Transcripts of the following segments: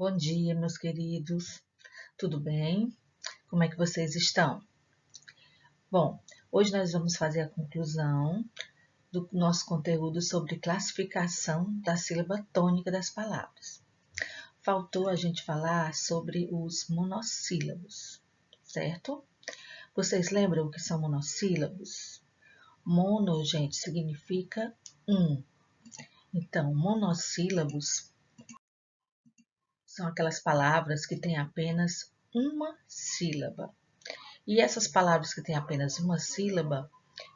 Bom dia, meus queridos. Tudo bem? Como é que vocês estão? Bom, hoje nós vamos fazer a conclusão do nosso conteúdo sobre classificação da sílaba tônica das palavras. Faltou a gente falar sobre os monossílabos, certo? Vocês lembram o que são monossílabos? Mono, gente, significa um. Então, monossílabos são aquelas palavras que têm apenas uma sílaba. E essas palavras que têm apenas uma sílaba,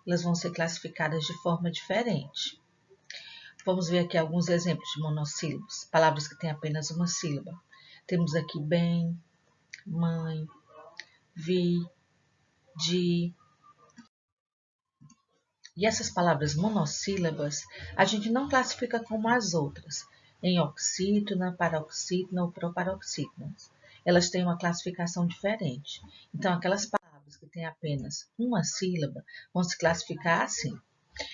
elas vão ser classificadas de forma diferente. Vamos ver aqui alguns exemplos de monossílabos, palavras que têm apenas uma sílaba. Temos aqui bem, mãe, vi, de. E essas palavras monossílabas, a gente não classifica como as outras, em oxítona, paroxítona ou proparoxítona. Elas têm uma classificação diferente. Então, aquelas palavras que têm apenas uma sílaba vão se classificar assim.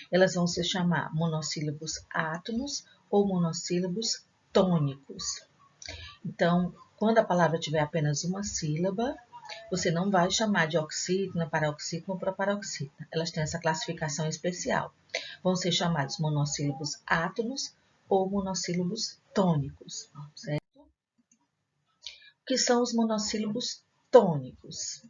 Elas vão se chamar monossílabos átonos ou monossílabos tônicos. Então, quando a palavra tiver apenas uma sílaba, você não vai chamar de oxítona, paroxítona ou proparoxítona. Elas têm essa classificação especial. Vão ser chamados monossílabos átonos ou monossílabos tônicos, certo? O que são os monossílabos tônicos?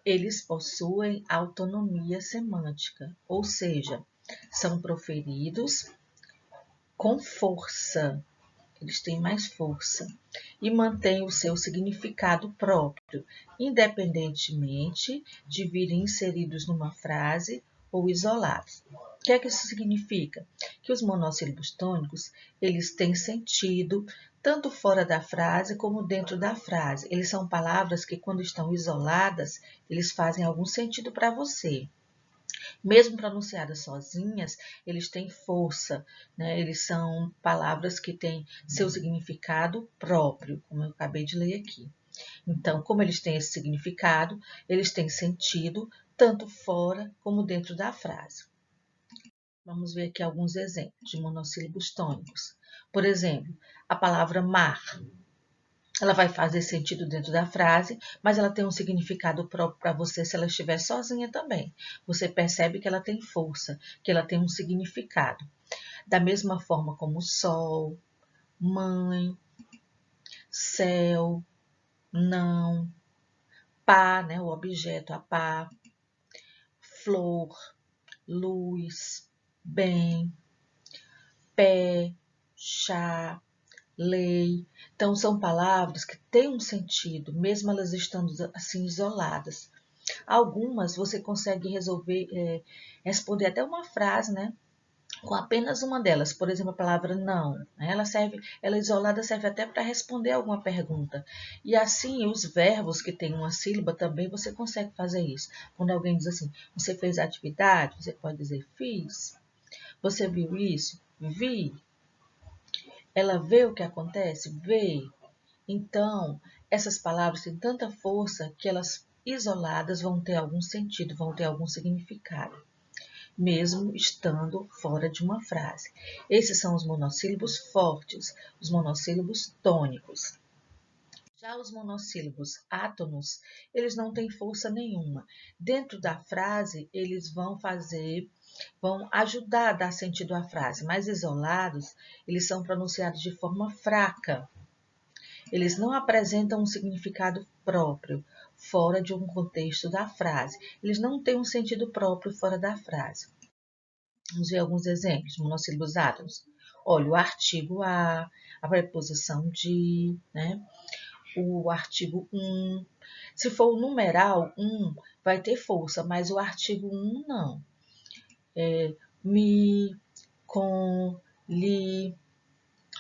Eles possuem autonomia semântica, ou seja, são proferidos com força. Eles têm mais força e mantêm o seu significado próprio, independentemente de virem inseridos numa frase ou isolados. O que é que isso significa? Que os monossílabos tônicos, eles têm sentido tanto fora da frase como dentro da frase. Eles são palavras que, quando estão isoladas, eles fazem algum sentido para você. Mesmo pronunciadas sozinhas, eles têm força, né? Eles são palavras que têm seu significado próprio, como eu acabei de ler aqui. Então, como eles têm esse significado, eles têm sentido tanto fora como dentro da frase. Vamos ver aqui alguns exemplos de monossílabos tônicos. Por exemplo, a palavra mar. Ela vai fazer sentido dentro da frase, mas ela tem um significado próprio para você se ela estiver sozinha também. Você percebe que ela tem força, que ela tem um significado. Da mesma forma como sol, mãe, céu, não, pá, né, o objeto, a pá, flor, luz, bem, pé, chá, lei. Então, são palavras que têm um sentido, mesmo elas estando assim isoladas. Algumas você consegue responder até uma frase, né? Com apenas uma delas. Por exemplo, a palavra não. Né? Ela isolada serve até para responder alguma pergunta. E assim, os verbos que têm uma sílaba também você consegue fazer isso. Quando alguém diz assim, você fez a atividade, você pode dizer fiz. Você viu isso? Vi. Ela vê o que acontece? Vê. Então, essas palavras têm tanta força que elas isoladas vão ter algum sentido, vão ter algum significado, mesmo estando fora de uma frase. Esses são os monossílabos fortes, os monossílabos tônicos. Já os monossílabos átonos, eles não têm força nenhuma. Dentro da frase, eles vão ajudar a dar sentido à frase, mas isolados, eles são pronunciados de forma fraca. Eles não apresentam um significado próprio fora de um contexto da frase. Eles não têm um sentido próprio fora da frase. Vamos ver alguns exemplos de monossílabos átonos. Olha, o artigo a preposição de, né? O artigo um. Se for o numeral um, vai ter força, mas o artigo um não. Me, com, li,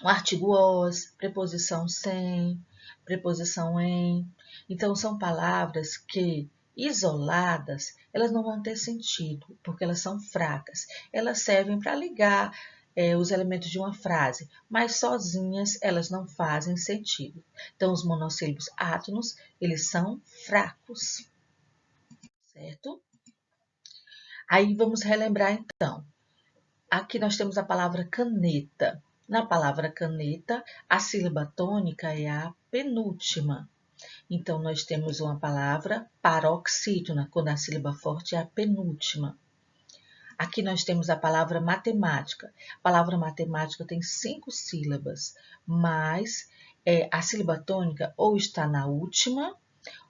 o artigo os, preposição sem, preposição em. Então, são palavras que, isoladas, elas não vão ter sentido, porque elas são fracas. Elas servem para ligar os elementos de uma frase, mas sozinhas elas não fazem sentido. Então, os monossílabos átonos, eles são fracos, certo? Aí, vamos relembrar, então. Aqui nós temos a palavra caneta. Na palavra caneta, a sílaba tônica é a penúltima. Então, nós temos uma palavra paroxítona, quando a sílaba forte é a penúltima. Aqui nós temos a palavra matemática. A palavra matemática tem 5 sílabas, mas a sílaba tônica ou está na última,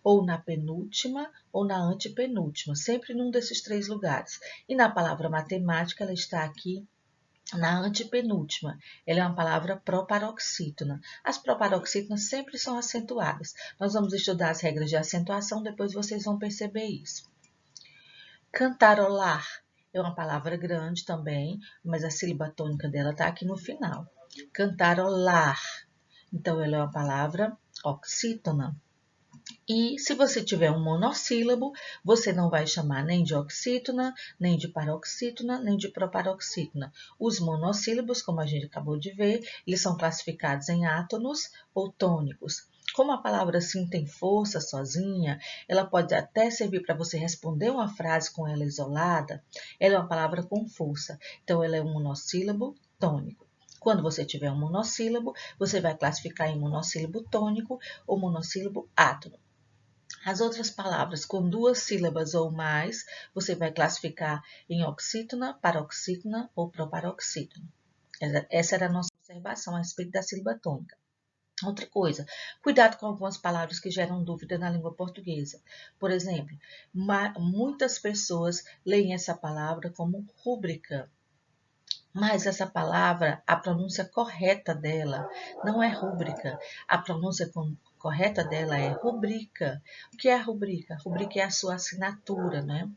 ou na penúltima, ou na antepenúltima, sempre num desses 3 lugares. E na palavra matemática, ela está aqui na antepenúltima. Ela é uma palavra proparoxítona. As proparoxítonas sempre são acentuadas. Nós vamos estudar as regras de acentuação, depois vocês vão perceber isso. Cantarolar é uma palavra grande também, mas a sílaba tônica dela está aqui no final. Cantarolar. Então, ela é uma palavra oxítona. E se você tiver um monossílabo, você não vai chamar nem de oxítona, nem de paroxítona, nem de proparoxítona. Os monossílabos, como a gente acabou de ver, eles são classificados em átonos ou tônicos. Como a palavra sim tem força sozinha, ela pode até servir para você responder uma frase com ela isolada. Ela é uma palavra com força, então ela é um monossílabo tônico. Quando você tiver um monossílabo, você vai classificar em monossílabo tônico ou monossílabo átono. As outras palavras com 2 sílabas ou mais, você vai classificar em oxítona, paroxítona ou proparoxítona. Essa era a nossa observação a respeito da sílaba tônica. Outra coisa, cuidado com algumas palavras que geram dúvida na língua portuguesa. Por exemplo, muitas pessoas leem essa palavra como rúbrica. Mas essa palavra, a pronúncia correta dela não é rúbrica. A pronúncia correta dela é rubrica. O que é a rubrica? Rubrica é a sua assinatura, né?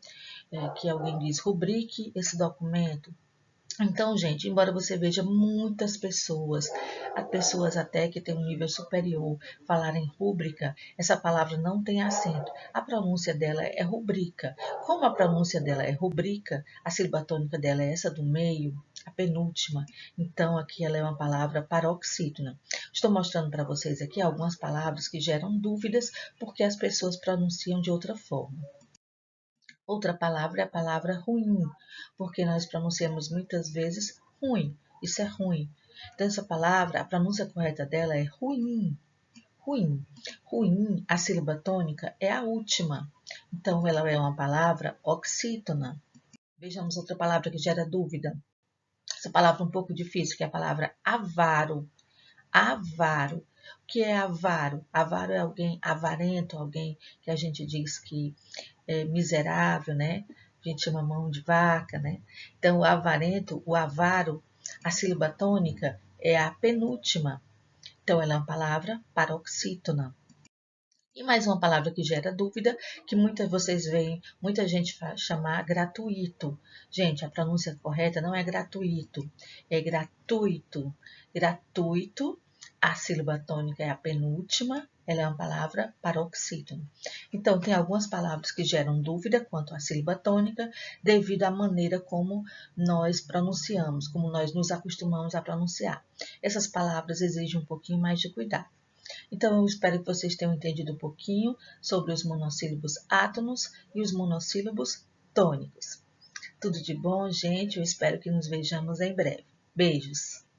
Que alguém diz, rubrique esse documento. Então, gente, embora você veja muitas pessoas até que têm um nível superior, falarem rúbrica, essa palavra não tem acento. A pronúncia dela é rubrica. Como a pronúncia dela é rubrica, a sílaba tônica dela é essa do meio, a penúltima. Então, aqui ela é uma palavra paroxítona. Estou mostrando para vocês aqui algumas palavras que geram dúvidas porque as pessoas pronunciam de outra forma. Outra palavra é a palavra ruim, porque nós pronunciamos muitas vezes ruim. Isso é ruim. Então, essa palavra, a pronúncia correta dela é ruim. Ruim. Ruim, a sílaba tônica é a última. Então, ela é uma palavra oxítona. Vejamos outra palavra que gera dúvida. Essa palavra é um pouco difícil, que é a palavra avaro. Avaro. O que é avaro? Avaro é alguém avarento, alguém que a gente diz que miserável, né? A gente chama mão de vaca, né? Então, o avarento, o avaro, a sílaba tônica é a penúltima. Então, ela é uma palavra paroxítona. E mais uma palavra que gera dúvida, que vocês veem muita gente chamar gratuito. Gente, a pronúncia correta não é gratuito, é gratuito. Gratuito, a sílaba tônica é a penúltima, ela é uma palavra paroxítona. Então, tem algumas palavras que geram dúvida quanto à sílaba tônica, devido à maneira como nós pronunciamos, como nós nos acostumamos a pronunciar. Essas palavras exigem um pouquinho mais de cuidado. Então, eu espero que vocês tenham entendido um pouquinho sobre os monossílabos átonos e os monossílabos tônicos. Tudo de bom, gente. Eu espero que nos vejamos em breve. Beijos!